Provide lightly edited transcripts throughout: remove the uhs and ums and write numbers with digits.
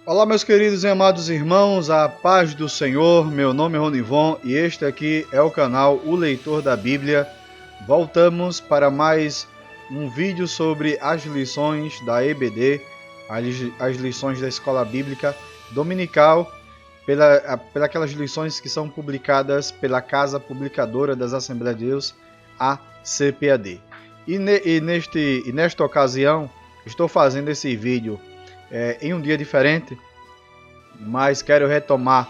Olá, meus queridos e amados irmãos, a paz do Senhor. Meu nome é Ronivon e este aqui é o canal O Leitor da Bíblia. Voltamos para mais um vídeo sobre as lições da EBD, as lições da Escola Bíblica Dominical, pelas lições que são publicadas pela Casa Publicadora das Assembleias de Deus, a CPAD. E nesta ocasião, estou fazendo esse vídeo em um dia diferente, mas quero retomar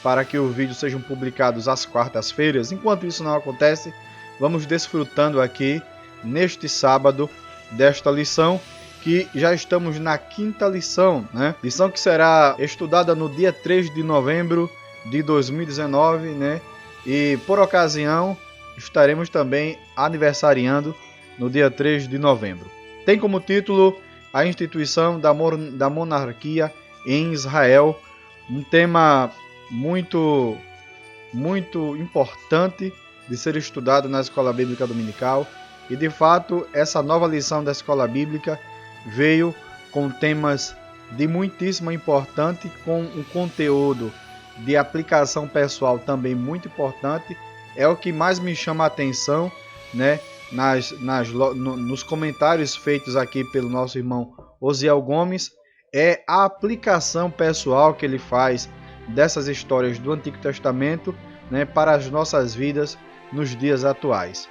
para que os vídeos sejam publicados às quartas-feiras. Enquanto isso não acontece, vamos desfrutando aqui neste sábado desta lição, que já estamos na quinta lição, né? Lição que será estudada no dia 3 de novembro de 2019, né? E por ocasião estaremos também aniversariando no dia 3 de novembro. Tem como título a instituição da monarquia em Israel, um tema muito importante de ser estudado na Escola Bíblica Dominical. E de fato, essa nova lição da Escola Bíblica veio com temas de muitíssima importância, com um conteúdo de aplicação pessoal também muito importante. É o que mais me chama a atenção, né? Nos comentários feitos aqui pelo nosso irmão Osiel Gomes, é a aplicação pessoal que ele faz dessas histórias do Antigo Testamento, né, para as nossas vidas nos dias atuais.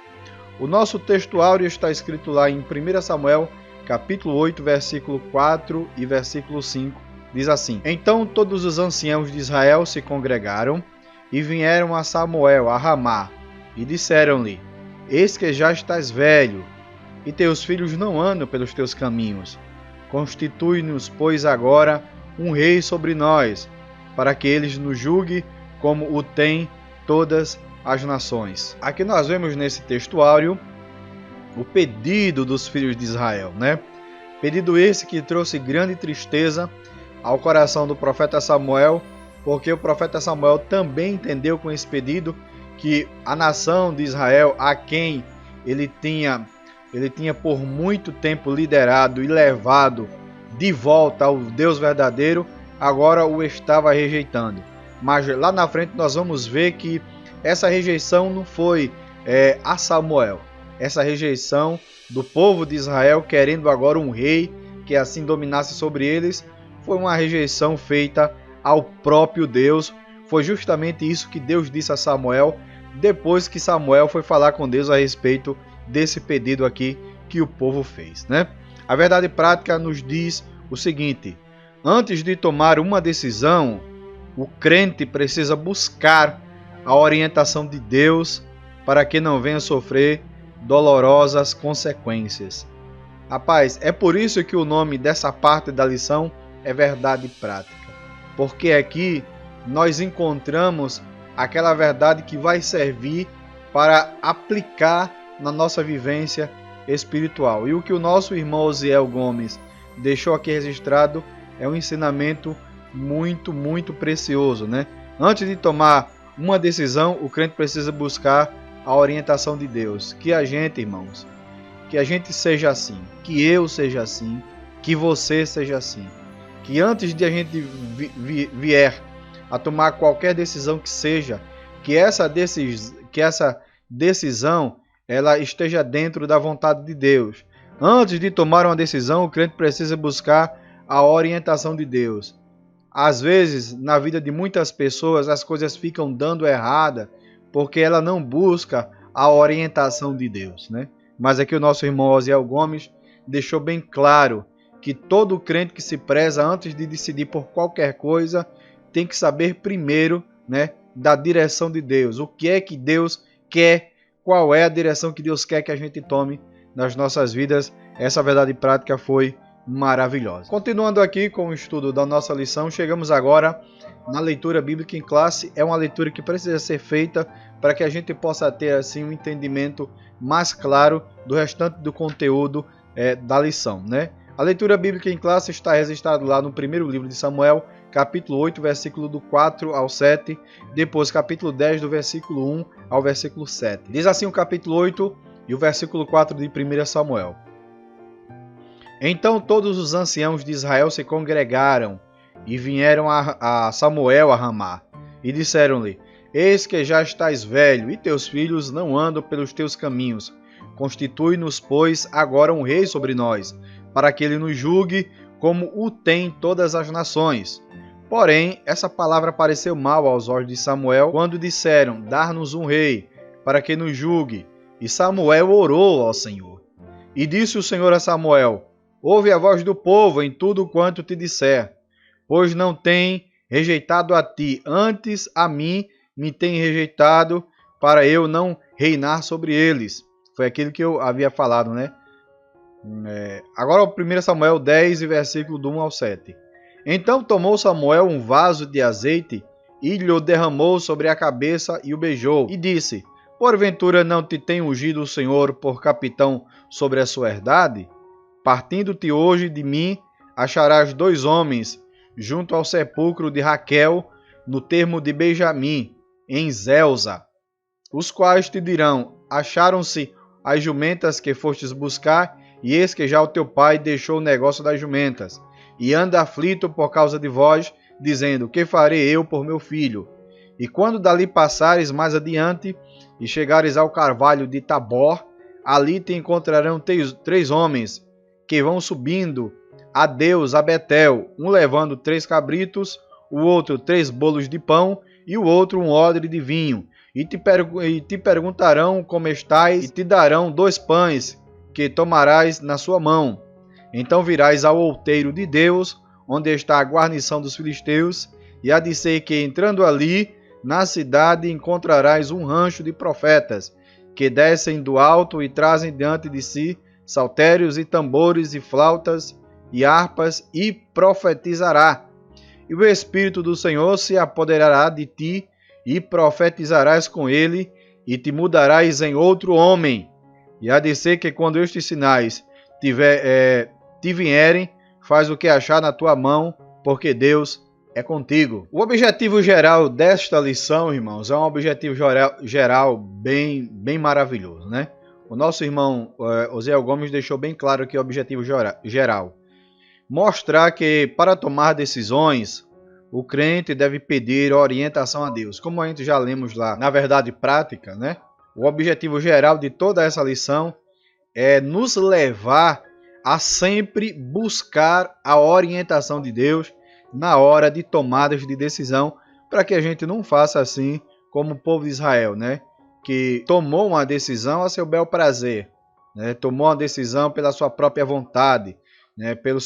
O nosso textuário está escrito lá em 1 Samuel, capítulo 8, versículo 4 e versículo 5, diz assim: Então todos os anciãos de Israel se congregaram e vieram a Samuel a Ramá e disseram-lhe: Eis que já estás velho, e teus filhos não andam pelos teus caminhos. Constitui-nos, pois, agora um rei sobre nós, para que eles nos julgue como o têm todas as nações. Aqui nós vemos nesse textuário o pedido dos filhos de Israel, né? Pedido esse que trouxe grande tristeza ao coração do profeta Samuel, porque o profeta Samuel também entendeu com esse pedido que a nação de Israel, a quem ele tinha por muito tempo liderado e levado de volta ao Deus verdadeiro, agora o estava rejeitando. Mas lá na frente nós vamos ver que essa rejeição não foi a Samuel. Essa rejeição do povo de Israel querendo agora um rei que assim dominasse sobre eles, foi uma rejeição feita ao próprio Deus. Foi justamente isso que Deus disse a Samuel, depois que Samuel foi falar com Deus a respeito desse pedido aqui que o povo fez, né? A verdade prática nos diz o seguinte: antes de tomar uma decisão, o crente precisa buscar a orientação de Deus para que não venha sofrer dolorosas consequências. Rapaz, é por isso que o nome dessa parte da lição é verdade prática, porque aqui nós encontramos aquela verdade que vai servir para aplicar na nossa vivência espiritual. E o que o nosso irmão Osiel Gomes deixou aqui registrado é um ensinamento muito precioso, né? Antes de tomar uma decisão, o crente precisa buscar a orientação de Deus. Que a gente, irmãos, que a gente seja assim, que eu seja assim, que você seja assim. Que antes de a gente vier a tomar qualquer decisão que seja, que essa decisão ela esteja dentro da vontade de Deus. Antes de tomar uma decisão, o crente precisa buscar a orientação de Deus. Às vezes, na vida de muitas pessoas, as coisas ficam dando errada porque ela não busca a orientação de Deus, né? Mas aqui o nosso irmão Osiel Gomes deixou bem claro que todo crente que se preza, antes de decidir por qualquer coisa, tem que saber primeiro, né, da direção de Deus. O que é que Deus quer? Qual é a direção que Deus quer que a gente tome nas nossas vidas? Essa verdade prática foi maravilhosa. Continuando aqui com o estudo da nossa lição, chegamos agora na leitura bíblica em classe. É uma leitura que precisa ser feita para que a gente possa ter assim um entendimento mais claro do restante do conteúdo da lição, né? A leitura bíblica em classe está registrada lá no primeiro livro de Samuel, capítulo 8, versículo do 4 ao 7, depois capítulo 10, do versículo 1 ao versículo 7. Diz assim o capítulo 8 e o versículo 4 de 1 Samuel. Então todos os anciãos de Israel se congregaram e vieram a Samuel a Ramá, e disseram-lhe: Eis que já estás velho, e teus filhos não andam pelos teus caminhos. Constitui-nos, pois, agora um rei sobre nós, para que ele nos julgue como o tem todas as nações. Porém, essa palavra pareceu mal aos olhos de Samuel, quando disseram: Dar-nos um rei, para que nos julgue. E Samuel orou ao Senhor. E disse o Senhor a Samuel: Ouve a voz do povo em tudo quanto te disser, pois não tem rejeitado a ti, antes a mim me tem rejeitado, para eu não reinar sobre eles. Foi aquilo que eu havia falado, né? Agora o 1 Samuel 10, versículo do 1 ao 7. Então tomou Samuel um vaso de azeite e lhe o derramou sobre a cabeça e o beijou, e disse: Porventura não te tem ungido o Senhor por capitão sobre a sua herdade? Partindo-te hoje de mim, acharás 2 homens junto ao sepulcro de Raquel, no termo de Benjamim, em Zelza, os quais te dirão: Acharam-se as jumentas que fostes buscar, e eis que já o teu pai deixou o negócio das jumentas, e anda aflito por causa de vós, dizendo: Que farei eu por meu filho? E quando dali passares mais adiante, e chegares ao carvalho de Tabor, ali te encontrarão 3 homens, que vão subindo a Deus a Betel, um levando 3 cabritos, o outro 3 bolos de pão, e o outro um odre de vinho. E te perguntarão como estás, e te darão 2 pães, que tomarás na sua mão. Então virás ao outeiro de Deus, onde está a guarnição dos filisteus, e há de ser que, entrando ali, na cidade encontrarás um rancho de profetas, que descem do alto e trazem diante de si saltérios e tambores e flautas e harpas, e profetizará. E o Espírito do Senhor se apoderará de ti, e profetizarás com ele, e te mudarás em outro homem. E há de ser que quando estes sinais te vierem, faz o que achar na tua mão, porque Deus é contigo. O objetivo geral desta lição, irmãos, é um objetivo geral bem maravilhoso, né? O nosso irmão Osiel Gomes deixou bem claro aqui o objetivo geral. Mostrar que para tomar decisões, o crente deve pedir orientação a Deus. Como a gente já lemos lá na verdade prática, né? O objetivo geral de toda essa lição é nos levar a sempre buscar a orientação de Deus na hora de tomadas de decisão, para que a gente não faça assim como o povo de Israel, né? Que tomou uma decisão a seu bel prazer, né? Tomou uma decisão pela sua própria vontade, né? Pela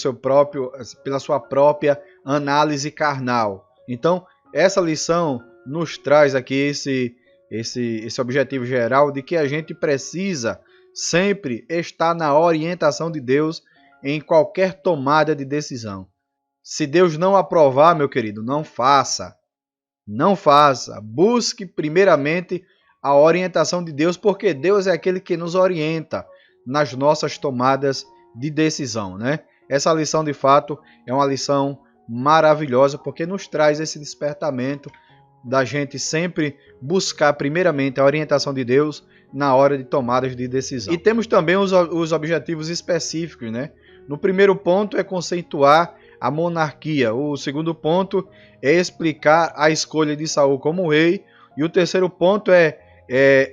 sua própria análise carnal. Então, essa lição nos traz aqui esse objetivo geral de que a gente precisa sempre estar na orientação de Deus em qualquer tomada de decisão. Se Deus não aprovar, meu querido, não faça. Não faça. Busque primeiramente a orientação de Deus, porque Deus é aquele que nos orienta nas nossas tomadas de decisão, né? Essa lição, de fato, é uma lição maravilhosa, porque nos traz esse despertamento da gente sempre buscar primeiramente a orientação de Deus na hora de tomadas de decisão. E temos também os objetivos específicos, né? No primeiro ponto é conceituar a monarquia. O segundo ponto é explicar a escolha de Saul como rei. E o terceiro ponto é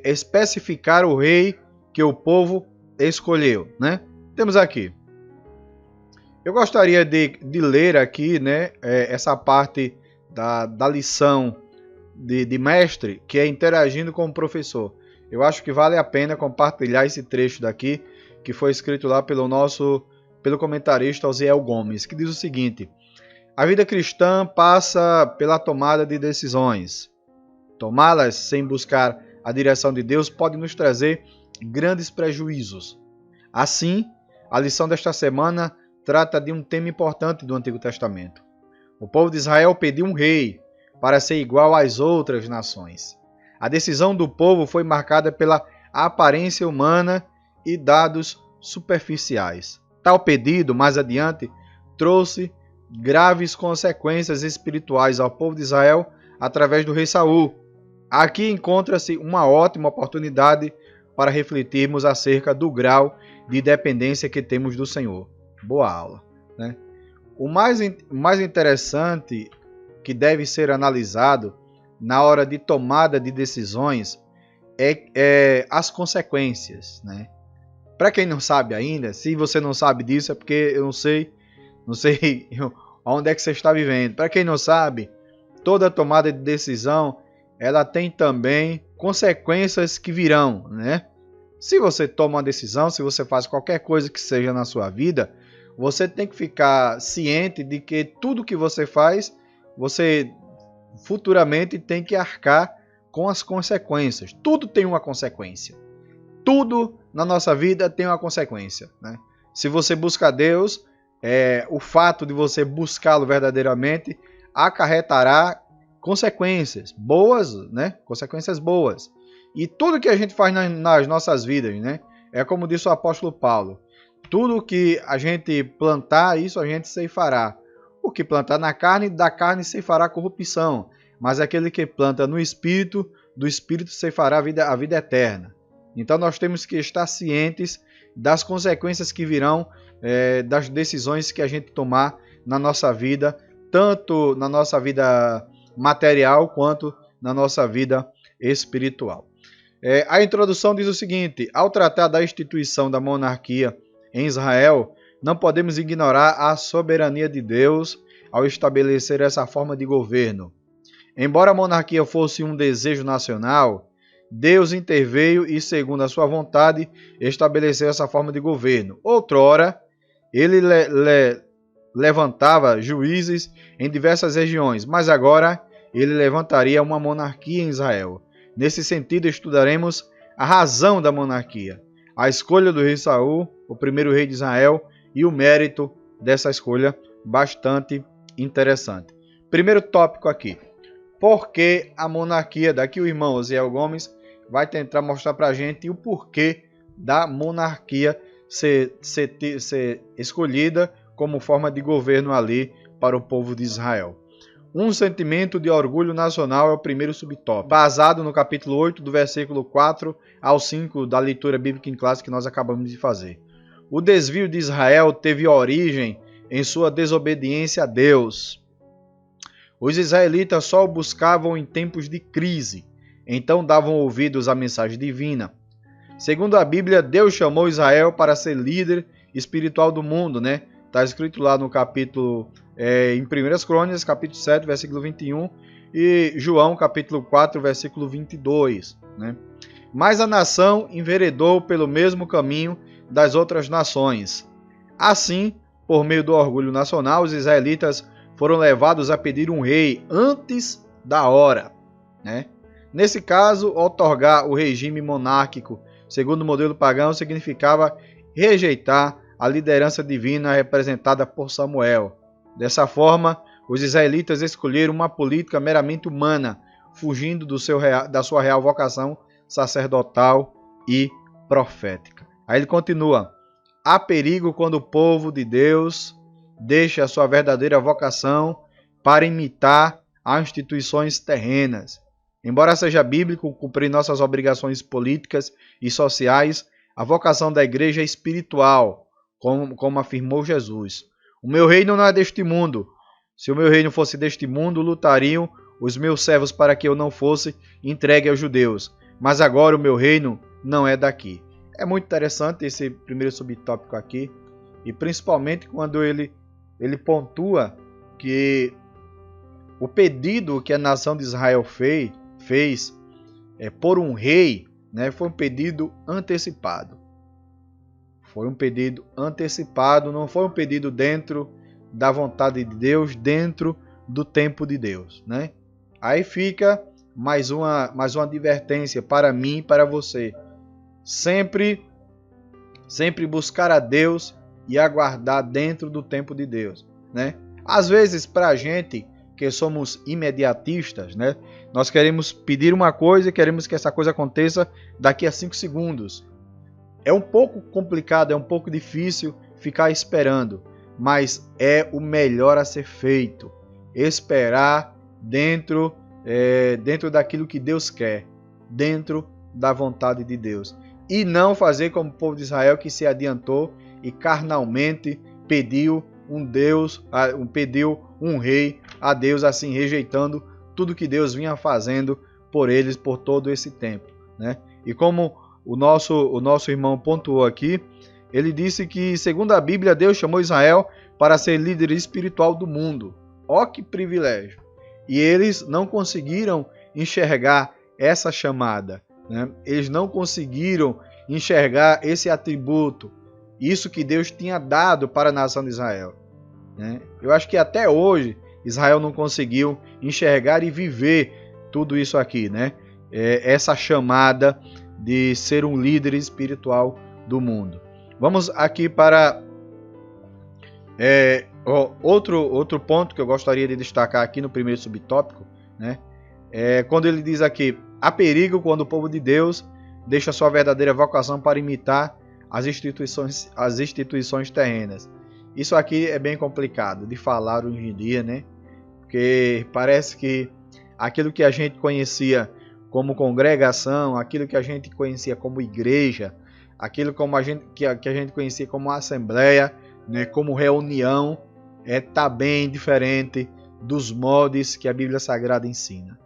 especificar o rei que o povo escolheu, né? Temos aqui. Eu gostaria de ler aqui, né, essa parte da lição de mestre, que é interagindo com o professor. Eu acho que vale a pena compartilhar esse trecho daqui, que foi escrito lá pelo comentarista Osiel Gomes, que diz o seguinte: a vida cristã passa pela tomada de decisões. Tomá-las sem buscar a direção de Deus pode nos trazer grandes prejuízos. Assim, a lição desta semana trata de um tema importante do Antigo Testamento. O povo de Israel pediu um rei para ser igual às outras nações. A decisão do povo foi marcada pela aparência humana e dados superficiais. Tal pedido, mais adiante, trouxe graves consequências espirituais ao povo de Israel através do rei Saul. Aqui encontra-se uma ótima oportunidade para refletirmos acerca do grau de dependência que temos do Senhor. Boa aula, né? O mais interessante que deve ser analisado na hora de tomada de decisões é as consequências, né? Para quem não sabe ainda, se você não sabe disso é porque eu não sei onde é que você está vivendo. Para quem não sabe, toda tomada de decisão ela tem também consequências que virão, né? Se você toma uma decisão, se você faz qualquer coisa que seja na sua vida, você tem que ficar ciente de que tudo que você faz, você futuramente tem que arcar com as consequências. Tudo tem uma consequência. Tudo na nossa vida tem uma consequência, né? Se você busca Deus, o fato de você buscá-lo verdadeiramente acarretará consequências boas, né? Consequências boas. E tudo que a gente faz nas nossas vidas, né? É como disse o apóstolo Paulo. Tudo que a gente plantar, isso a gente ceifará. O que plantar na carne, da carne ceifará corrupção. Mas aquele que planta no Espírito, do Espírito ceifará a vida eterna. Então nós temos que estar cientes das consequências que virão das decisões que a gente tomar na nossa vida, tanto na nossa vida material quanto na nossa vida espiritual. A introdução diz o seguinte: ao tratar da instituição da monarquia em Israel, não podemos ignorar a soberania de Deus ao estabelecer essa forma de governo. Embora a monarquia fosse um desejo nacional, Deus interveio e, segundo a sua vontade, estabeleceu essa forma de governo. Outrora, ele levantava juízes em diversas regiões, mas agora ele levantaria uma monarquia em Israel. Nesse sentido, estudaremos a razão da monarquia, a escolha do rei Saul, o primeiro rei de Israel, e o mérito dessa escolha, bastante interessante. Primeiro tópico aqui. Por que a monarquia? Daqui o irmão Osiel Gomes vai tentar mostrar para a gente o porquê da monarquia ser escolhida como forma de governo ali para o povo de Israel. Um sentimento de orgulho nacional é o primeiro subtópico, basado no capítulo 8, do versículo 4 ao 5 da leitura bíblica em classe que nós acabamos de fazer. O desvio de Israel teve origem em sua desobediência a Deus. Os israelitas só o buscavam em tempos de crise, então davam ouvidos à mensagem divina. Segundo a Bíblia, Deus chamou Israel para ser líder espiritual do mundo, né? Está escrito lá no capítulo, em 1 Crônicas, capítulo 7, versículo 21, e João, capítulo 4, versículo 22, né? Mas a nação enveredou pelo mesmo caminho das outras nações. Assim, por meio do orgulho nacional, os israelitas foram levados a pedir um rei antes da hora, né? Nesse caso, outorgar o regime monárquico segundo o modelo pagão significava rejeitar a liderança divina representada por Samuel. Dessa forma, os israelitas escolheram uma política meramente humana, fugindo da sua real vocação sacerdotal e profética. Aí ele continua: há perigo quando o povo de Deus deixa a sua verdadeira vocação para imitar as instituições terrenas. Embora seja bíblico cumprir nossas obrigações políticas e sociais, a vocação da igreja é espiritual, como afirmou Jesus. O meu reino não é deste mundo. Se o meu reino fosse deste mundo, lutariam os meus servos para que eu não fosse entregue aos judeus. Mas agora o meu reino não é daqui. É muito interessante esse primeiro subtópico aqui, e principalmente quando ele pontua que o pedido que a nação de Israel fez por um rei, né, foi um pedido antecipado. Foi um pedido antecipado, não foi um pedido dentro da vontade de Deus, dentro do tempo de Deus, né? Aí fica mais uma advertência para mim e para você. Sempre buscar a Deus e aguardar dentro do tempo de Deus, né? Às vezes, para a gente que somos imediatistas, né, nós queremos pedir uma coisa e queremos que essa coisa aconteça daqui a 5 segundos. É um pouco complicado, é um pouco difícil ficar esperando, mas é o melhor a ser feito. Esperar dentro daquilo que Deus quer, dentro da vontade de Deus. E não fazer como o povo de Israel, que se adiantou e carnalmente pediu pediu um rei a Deus, assim rejeitando tudo que Deus vinha fazendo por eles por todo esse tempo, né? E como o nosso irmão pontuou aqui, ele disse que, segundo a Bíblia, Deus chamou Israel para ser líder espiritual do mundo. Ó, que privilégio! E eles não conseguiram enxergar essa chamada, né? Eles não conseguiram enxergar esse atributo, isso que Deus tinha dado para a nação de Israel, né? Eu acho que até hoje Israel não conseguiu enxergar e viver tudo isso aqui, né? Essa chamada de ser um líder espiritual do mundo. Vamos aqui para outro ponto que eu gostaria de destacar aqui no primeiro subtópico, né? Quando ele diz aqui: há perigo quando o povo de Deus deixa sua verdadeira vocação para imitar as instituições terrenas. Isso aqui é bem complicado de falar hoje em dia, né? Porque parece que aquilo que a gente conhecia como congregação, aquilo que a gente conhecia como igreja, aquilo que a gente conhecia como assembleia, né, como reunião, está bem diferente dos moldes que a Bíblia Sagrada ensina.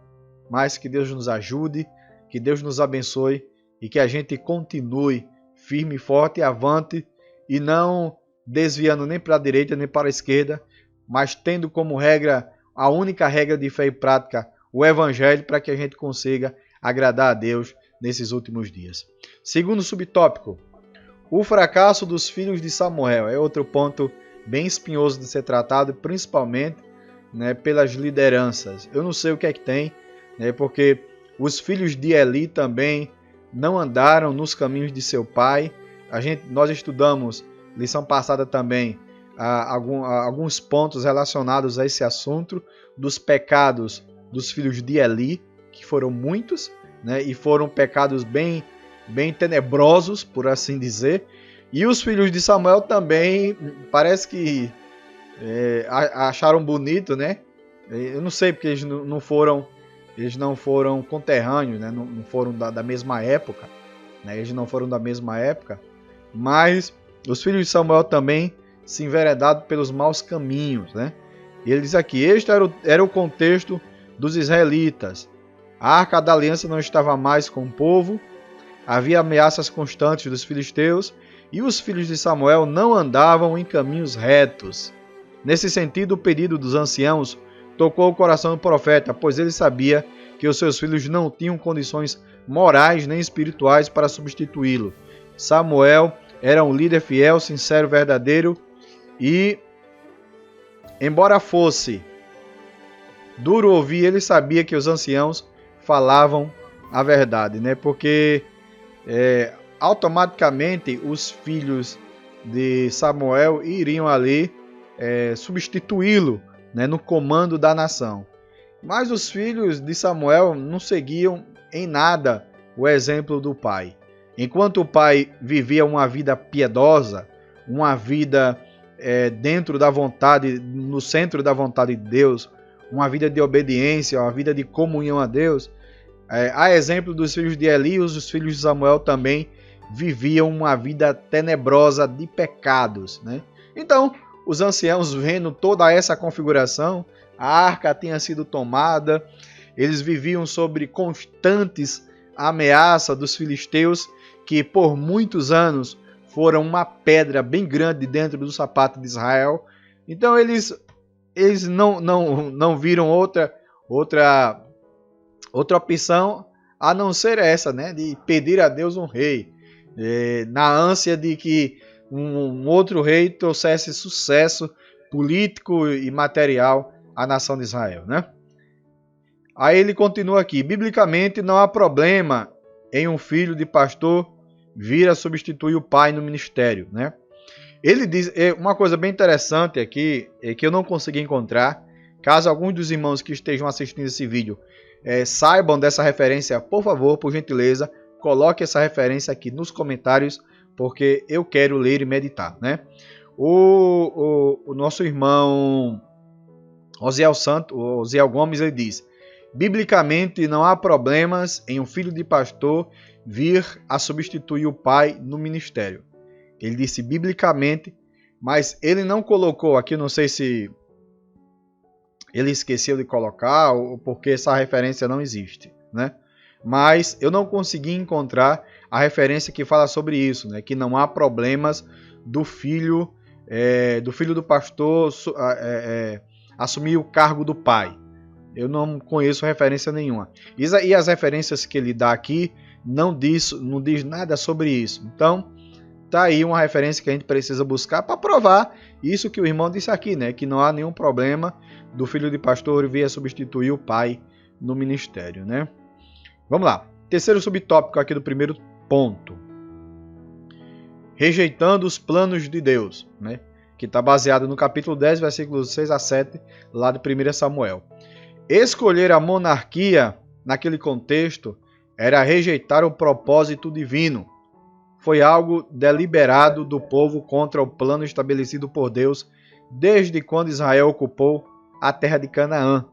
Mas que Deus nos ajude, que Deus nos abençoe e que a gente continue firme e forte, avante, e não desviando nem para a direita nem para a esquerda, mas tendo como regra, a única regra de fé e prática, o Evangelho, para que a gente consiga agradar a Deus nesses últimos dias. Segundo subtópico, o fracasso dos filhos de Samuel. É outro ponto bem espinhoso de ser tratado, principalmente, né, pelas lideranças. Eu não sei o que é que tem, né, porque os filhos de Eli também não andaram nos caminhos de seu pai. Nós estudamos, lição passada também, alguns pontos relacionados a esse assunto dos pecados dos filhos de Eli, que foram muitos, né, e foram pecados bem tenebrosos, por assim dizer. E os filhos de Samuel também parece que acharam bonito, né? Eu não sei porque eles não foram conterrâneos, né? Não foram da mesma época, né? Eles não foram da mesma época, mas os filhos de Samuel também se enveredaram pelos maus caminhos, né? E ele diz aqui: este era o contexto dos israelitas. A arca da aliança não estava mais com o povo, havia ameaças constantes dos filisteus, e os filhos de Samuel não andavam em caminhos retos. Nesse sentido, o pedido dos anciãos tocou o coração do profeta, pois ele sabia que os seus filhos não tinham condições morais nem espirituais para substituí-lo. Samuel era um líder fiel, sincero, verdadeiro, e, embora fosse duro ouvir, ele sabia que os anciãos falavam a verdade, né? Porque automaticamente os filhos de Samuel iriam ali substituí-lo, né, no comando da nação. Mas os filhos de Samuel não seguiam em nada o exemplo do pai. Enquanto o pai vivia uma vida piedosa, uma vida dentro da vontade, no centro da vontade de Deus, uma vida de obediência, uma vida de comunhão a Deus, a exemplo dos filhos de Eli, os filhos de Samuel também viviam uma vida tenebrosa de pecados, né? Então, os anciãos, vendo toda essa configuração, a arca tinha sido tomada, eles viviam sob constantes ameaças dos filisteus, que por muitos anos foram uma pedra bem grande dentro do sapato de Israel. Então eles não viram outra opção a não ser essa, né, de pedir a Deus um rei, na ânsia de que um outro rei trouxesse sucesso político e material à nação de Israel, né? Aí ele continua aqui: biblicamente não há problema em um filho de pastor vir a substituir o pai no ministério, né? Ele diz uma coisa bem interessante aqui, que eu não consegui encontrar. Caso alguns dos irmãos que estejam assistindo esse vídeo saibam dessa referência, por favor, por gentileza, coloque essa referência aqui nos comentários, porque eu quero ler e meditar, né? O nosso irmão Osiel Gomes, ele diz: biblicamente não há problemas em um filho de pastor vir a substituir o pai no ministério. Ele disse: biblicamente mas ele não colocou aqui, não sei se ele esqueceu de colocar ou porque essa referência não existe, né? Mas eu não consegui encontrar a referência que fala sobre isso, né? Que não há problemas do filho do pastor assumir o cargo do pai. Eu não conheço referência nenhuma. E as referências que ele dá aqui não diz nada sobre isso. Então, tá aí uma referência que a gente precisa buscar para provar isso que o irmão disse aqui, né? Que não há nenhum problema do filho de pastor vir a substituir o pai no ministério, né? Vamos lá. Terceiro subtópico aqui do primeiro ponto. Rejeitando os planos de Deus, né? Que está baseado no capítulo 10, versículos 6 a 7, lá de 1 Samuel. Escolher a monarquia, naquele contexto, era rejeitar o propósito divino. Foi algo deliberado do povo contra o plano estabelecido por Deus desde quando Israel ocupou a terra de Canaã.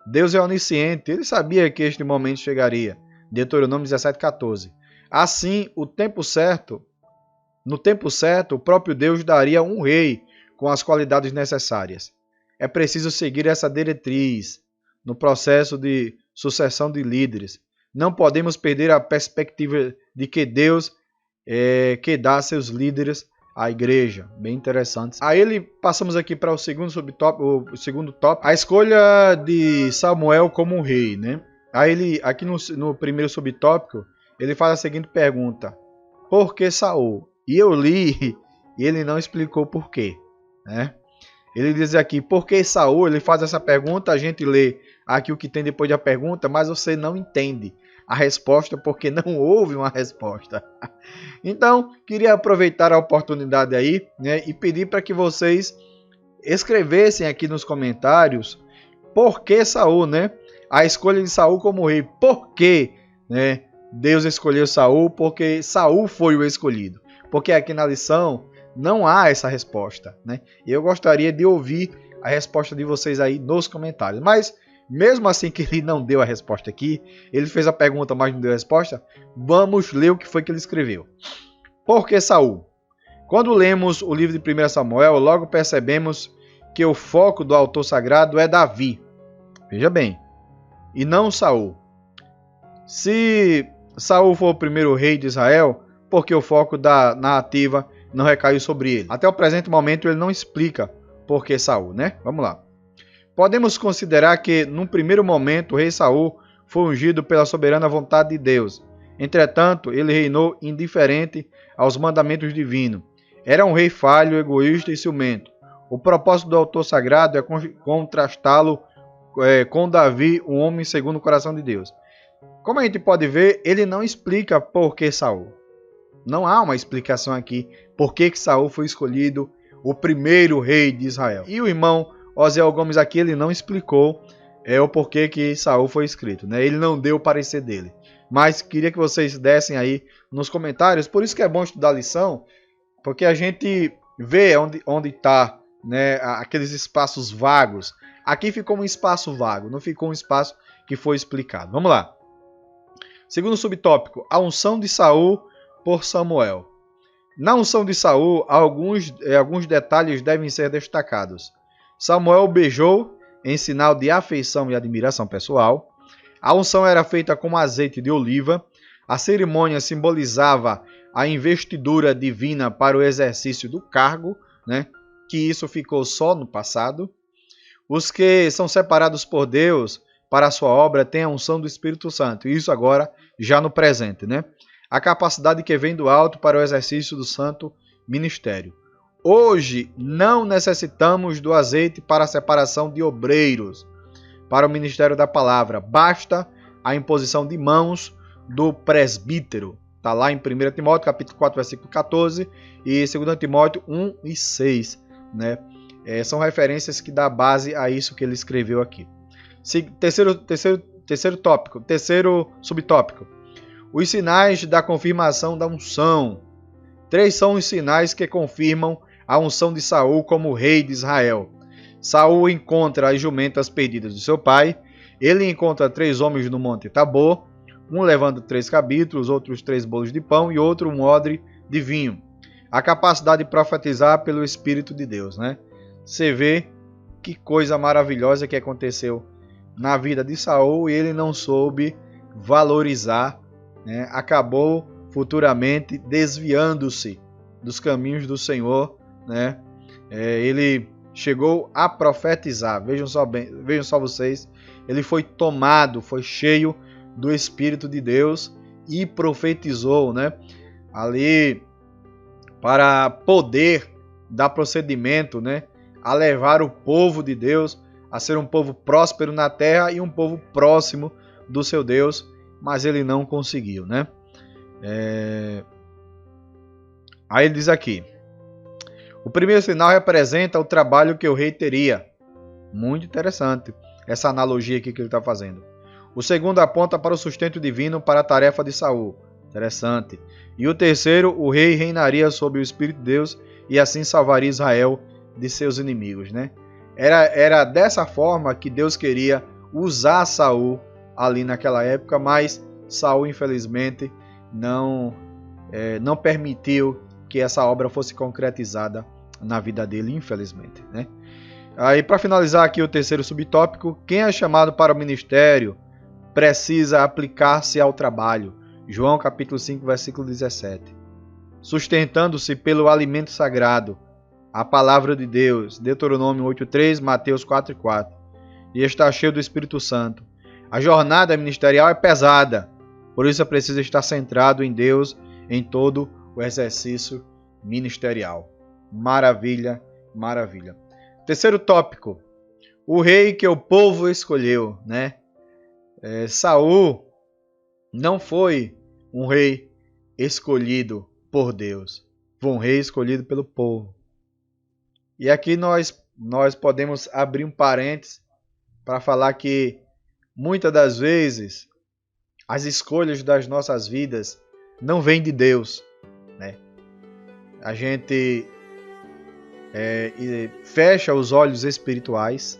Deus é onisciente, ele sabia que este momento chegaria. Deuteronômio 17:14. Assim, no tempo certo, o próprio Deus daria um rei com as qualidades necessárias. É preciso seguir essa diretriz no processo de sucessão de líderes. Não podemos perder a perspectiva de que Deus que dá a seus líderes a igreja. Bem interessante. Aí passamos aqui para o segundo tópico, a escolha de Samuel como rei, né? Aí aqui no primeiro subtópico, ele faz a seguinte pergunta: por que Saul? E eu li e ele não explicou por quê, né? Ele diz aqui, por que Saul? Ele faz essa pergunta, a gente lê aqui o que tem depois da pergunta, mas você não entende a resposta porque não houve uma resposta. Então, queria aproveitar a oportunidade aí, né, e pedir para que vocês escrevessem aqui nos comentários por que Saul, né? A escolha de Saul como rei. Por que, né, Deus escolheu Saul? Porque Saul foi o escolhido. Porque aqui na lição não há essa resposta, né? E eu gostaria de ouvir a resposta de vocês aí nos comentários. Mas, mesmo assim que ele não deu a resposta aqui, ele fez a pergunta, mas não deu a resposta, vamos ler o que foi que ele escreveu. Por que Saul? Quando lemos o livro de 1 Samuel, logo percebemos que o foco do autor sagrado é Davi. Veja bem, e não Saul. Se Saul for o primeiro rei de Israel, por que o foco da narrativa não recaiu sobre ele? Até o presente momento ele não explica por que Saul, né? Vamos lá. Podemos considerar que, num primeiro momento, o rei Saul foi ungido pela soberana vontade de Deus. Entretanto, ele reinou indiferente aos mandamentos divinos. Era um rei falho, egoísta e ciumento. O propósito do autor sagrado é contrastá-lo com Davi, um homem segundo o coração de Deus. Como a gente pode ver, ele não explica por que Saul. Não há uma explicação aqui por que Saul foi escolhido o primeiro rei de Israel. E o irmão Osiel Gomes aqui, ele não explicou o porquê que Saul foi escrito, né? Ele não deu o parecer dele. Mas queria que vocês dessem aí nos comentários. Por isso que é bom estudar a lição, porque a gente vê onde está, né, aqueles espaços vagos. Aqui ficou um espaço vago, não ficou um espaço que foi explicado. Vamos lá. Segundo subtópico, a unção de Saul por Samuel. Na unção de Saul, alguns detalhes devem ser destacados. Samuel beijou em sinal de afeição e admiração pessoal. A unção era feita com azeite de oliva. A cerimônia simbolizava a investidura divina para o exercício do cargo, né? Que isso ficou só no passado. Os que são separados por Deus para a sua obra têm a unção do Espírito Santo. Isso agora já no presente, né? A capacidade que vem do alto para o exercício do santo ministério. Hoje não necessitamos do azeite para a separação de obreiros para o ministério da palavra. Basta a imposição de mãos do presbítero. Está lá em 1 Timóteo, capítulo 4, versículo 14 e 2 Timóteo 1 e 6. Né? São referências que dão base a isso que ele escreveu aqui. Terceiro subtópico. Os sinais da confirmação da unção. 3 são os sinais que confirmam a unção de Saul como rei de Israel. Saul encontra as jumentas perdidas de seu pai. Ele encontra 3 homens no monte Tabor, um levando 3 cabritos, outros 3 bolos de pão e outro um odre de vinho. a capacidade de profetizar pelo Espírito de Deus, né? Você vê que coisa maravilhosa que aconteceu na vida de Saul e ele não soube valorizar, né? Acabou futuramente desviando-se dos caminhos do Senhor, né? Ele chegou a profetizar, vejam só vocês, ele foi tomado, foi cheio do Espírito de Deus e profetizou, né? Ali para poder dar procedimento, né? A levar o povo de Deus a ser um povo próspero na terra e um povo próximo do seu Deus, mas ele não conseguiu, né? Aí ele diz aqui: o primeiro sinal representa o trabalho que o rei teria. Muito interessante essa analogia aqui que ele está fazendo. O segundo aponta para o sustento divino para a tarefa de Saul. Interessante. E o terceiro, o rei reinaria sob o Espírito de Deus e assim salvaria Israel de seus inimigos, né? Era dessa forma que Deus queria usar Saul ali naquela época, mas Saul infelizmente não permitiu que essa obra fosse concretizada na vida dele, infelizmente, né? Aí, para finalizar aqui o terceiro subtópico, quem é chamado para o ministério precisa aplicar-se ao trabalho. João capítulo 5, versículo 17. Sustentando-se pelo alimento sagrado, a palavra de Deus, Deuteronômio 8:3, Mateus 4:4. E está cheio do Espírito Santo. A jornada ministerial é pesada, por isso é preciso estar centrado em Deus em todo o exercício ministerial. Maravilha, maravilha. Terceiro tópico, o rei que o povo escolheu, né? Saul não foi um rei escolhido por Deus, foi um rei escolhido pelo povo. E aqui nós podemos abrir um parênteses para falar que muitas das vezes as escolhas das nossas vidas não vêm de Deus, né? A gente fecha os olhos espirituais,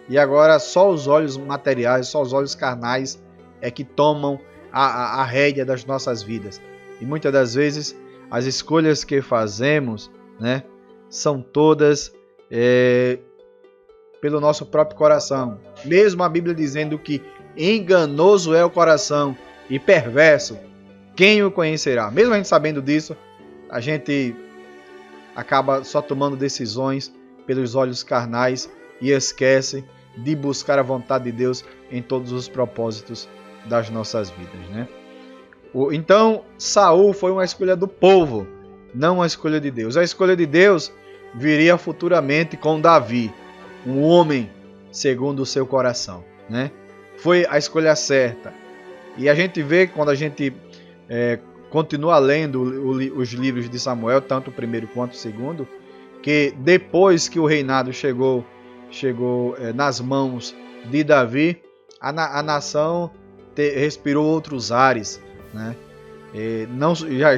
e agora só os olhos materiais, só os olhos carnais é que tomam a rédea das nossas vidas. E muitas das vezes as escolhas que fazemos, né, são todas pelo nosso próprio coração. Mesmo a Bíblia dizendo que enganoso é o coração e perverso, quem o conhecerá? Mesmo a gente sabendo disso, a gente acaba só tomando decisões pelos olhos carnais e esquece de buscar a vontade de Deus em todos os propósitos das nossas vidas, né? Então, Saul foi uma escolha do povo, não uma escolha de Deus. A escolha de Deus viria futuramente com Davi, um homem segundo o seu coração, né? Foi a escolha certa. E a gente vê, quando a gente continua lendo os livros de Samuel, tanto o primeiro quanto o segundo, que depois que o reinado chegou nas mãos de Davi, a nação respirou outros ares, né?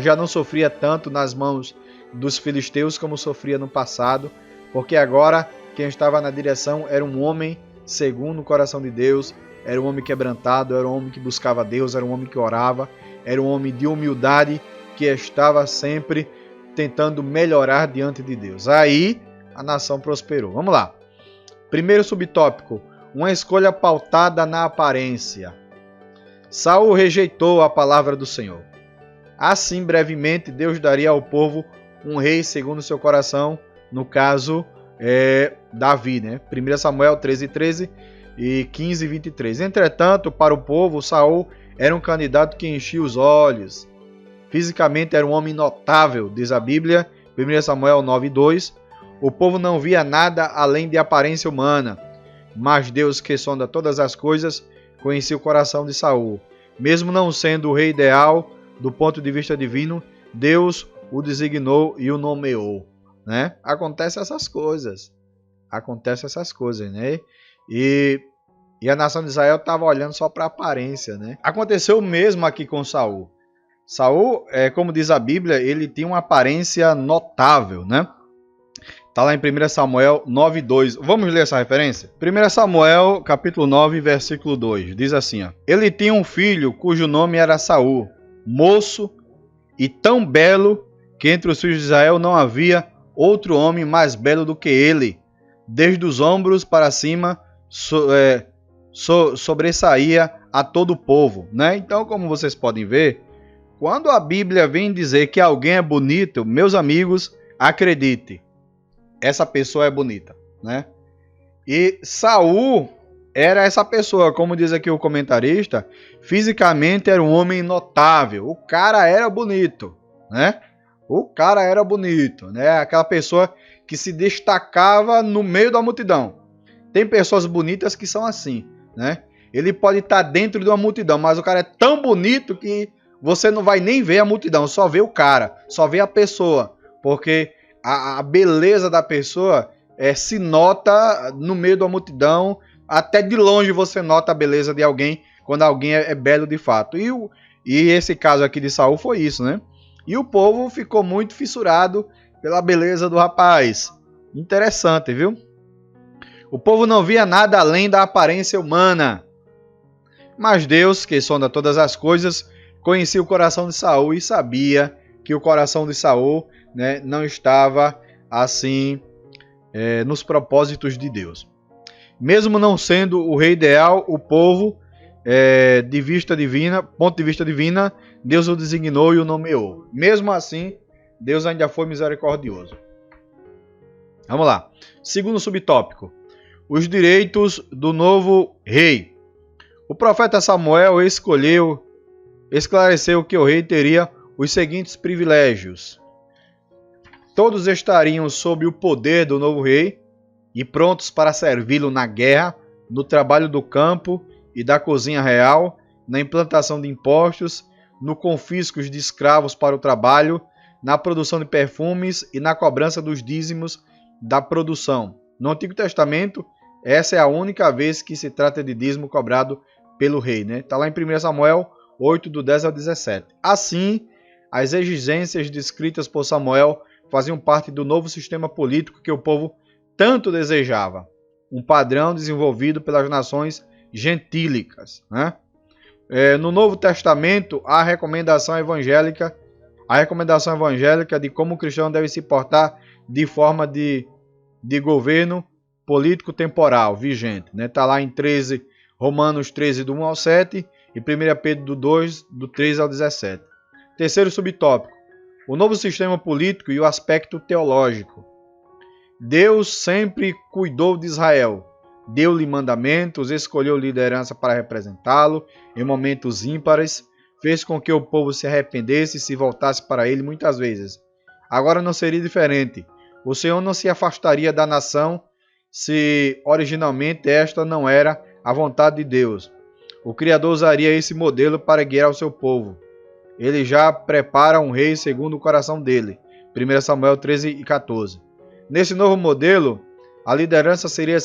Já não sofria tanto nas mãos dos filisteus como sofria no passado, porque agora quem estava na direção era um homem segundo o coração de Deus, era um homem quebrantado, era um homem que buscava Deus, era um homem que orava, era um homem de humildade que estava sempre tentando melhorar diante de Deus. Aí a nação prosperou. Vamos lá. Primeiro subtópico, uma escolha pautada na aparência. Saul rejeitou a palavra do Senhor. Assim, brevemente, Deus daria ao povo um rei segundo o seu coração, no caso, Davi, né? 1 Samuel 13:13 e 15:23. Entretanto, para o povo, Saul era um candidato que enchia os olhos. Fisicamente era um homem notável, diz a Bíblia, 1 Samuel 9:2. O povo não via nada além de aparência humana, mas Deus, que sonda todas as coisas, conhecia o coração de Saul. Mesmo não sendo o rei ideal do ponto de vista divino, Deus o designou e o nomeou, né? Acontece essas coisas, né? E a nação de Israel estava olhando só para a aparência, né? Aconteceu o mesmo aqui com Saul. Saul, como diz a Bíblia, ele tinha uma aparência notável, né? Está lá em 1 Samuel 9:2. Vamos ler essa referência? 1 Samuel, capítulo 9, versículo 2. Diz assim, ó: Ele tinha um filho cujo nome era Saul, moço e tão belo que entre os filhos de Israel não havia outro homem mais belo do que ele. Desde os ombros para cima sobressaía a todo o povo, né? Então, como vocês podem ver, quando a Bíblia vem dizer que alguém é bonito, meus amigos, acredite, essa pessoa é bonita, né? E Saul era essa pessoa, como diz aqui o comentarista, fisicamente era um homem notável. O cara era bonito, né? O cara era bonito, né? Aquela pessoa que se destacava no meio da multidão. Tem pessoas bonitas que são assim, né? Ele pode estar dentro de uma multidão, mas o cara é tão bonito que você não vai nem ver a multidão, só vê o cara, só vê a pessoa, porque a beleza da pessoa se nota no meio da multidão, até de longe você nota a beleza de alguém quando alguém é belo de fato. E esse caso aqui de Saul foi isso, né? E o povo ficou muito fissurado pela beleza do rapaz. Interessante, viu? O povo não via nada além da aparência humana. Mas Deus, que sonda todas as coisas, conhecia o coração de Saul e sabia que o coração de Saul, né, não estava assim nos propósitos de Deus. Mesmo não sendo o rei ideal, o povo, ponto de vista divina, Deus o designou e o nomeou. Mesmo assim, Deus ainda foi misericordioso. Vamos lá. Segundo subtópico, os direitos do novo rei. O profeta Samuel esclareceu que o rei teria os seguintes privilégios. Todos estariam sob o poder do novo rei e prontos para servi-lo na guerra, no trabalho do campo e da cozinha real, na implantação de impostos, no confisco de escravos para o trabalho, na produção de perfumes e na cobrança dos dízimos da produção. No Antigo Testamento, essa é a única vez que se trata de dízimo cobrado pelo rei, né? Está lá em 1 Samuel 8, do 10 ao 17. Assim, as exigências descritas por Samuel faziam parte do novo sistema político que o povo tanto desejava. Um padrão desenvolvido pelas nações gentílicas, né? No Novo Testamento, há a recomendação evangélica de como o cristão deve se portar de forma de governo político temporal vigente, né? Está lá em Romanos 13, do 1 ao 7 e 1 Pedro 2, do 3 ao 17. Terceiro subtópico, o novo sistema político e o aspecto teológico. Deus sempre cuidou de Israel, deu-lhe mandamentos, escolheu liderança para representá-lo em momentos ímpares, fez com que o povo se arrependesse e se voltasse para ele muitas vezes. Agora não seria diferente. O Senhor não se afastaria da nação se originalmente esta não era a vontade de Deus. O Criador usaria esse modelo para guiar o seu povo. Ele já prepara um rei segundo o coração dele. 1 Samuel 13 e 14. Nesse novo modelo, a liderança seria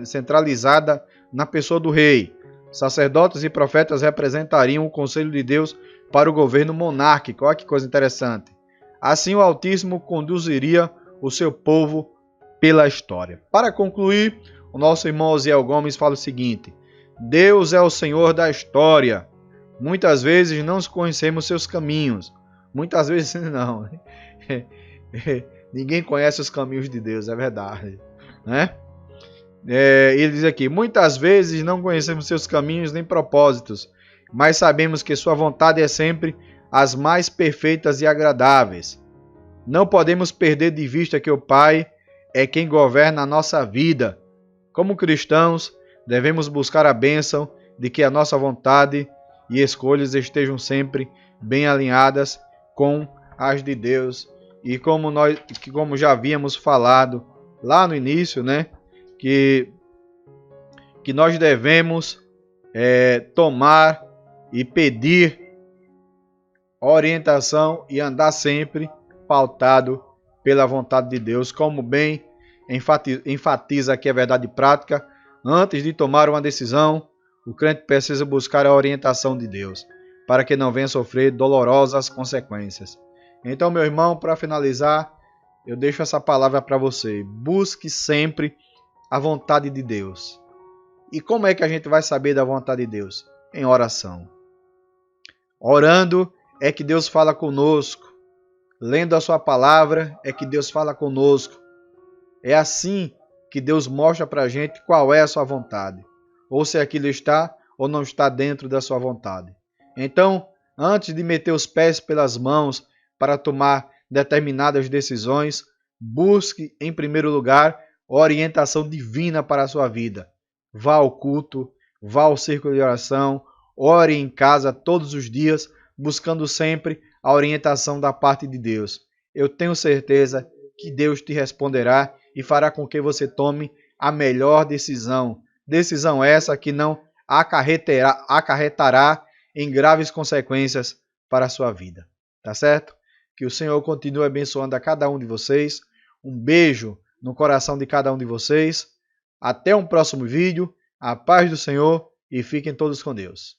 centralizada na pessoa do rei. Sacerdotes e profetas representariam o conselho de Deus para o governo monárquico. Olha que coisa interessante. Assim, o Altíssimo conduziria o seu povo pela história. Para concluir, o nosso irmão Osiel Gomes fala o seguinte: Deus é o Senhor da história. Muitas vezes não conhecemos seus caminhos. Muitas vezes não. Ninguém conhece os caminhos de Deus, é verdade, né? Ele diz aqui: muitas vezes não conhecemos seus caminhos nem propósitos, mas sabemos que sua vontade é sempre as mais perfeitas e agradáveis. Não podemos perder de vista que o Pai é quem governa a nossa vida. Como cristãos, devemos buscar a bênção de que a nossa vontade e escolhas estejam sempre bem alinhadas com as de Deus. E como já havíamos falado lá no início, né, que nós devemos tomar e pedir orientação e andar sempre pautado pela vontade de Deus, como bem enfatiza aqui a verdade prática. Antes de tomar uma decisão, o crente precisa buscar a orientação de Deus, para que não venha sofrer dolorosas consequências. Então, meu irmão, para finalizar, eu deixo essa palavra para você. Busque sempre a vontade de Deus. E como é que a gente vai saber da vontade de Deus? Em oração. Orando é que Deus fala conosco. Lendo a sua palavra é que Deus fala conosco. É assim que Deus mostra para a gente qual é a sua vontade. Ou se aquilo está ou não está dentro da sua vontade. Então, antes de meter os pés pelas mãos para tomar determinadas decisões, busque em primeiro lugar orientação divina para a sua vida. Vá ao culto, vá ao círculo de oração, ore em casa todos os dias, buscando sempre a orientação da parte de Deus. Eu tenho certeza que Deus te responderá e fará com que você tome a melhor decisão. Decisão essa que não acarretará em graves consequências para a sua vida. Tá certo? Que o Senhor continue abençoando a cada um de vocês. Um beijo no coração de cada um de vocês. Até um próximo vídeo. A paz do Senhor e fiquem todos com Deus.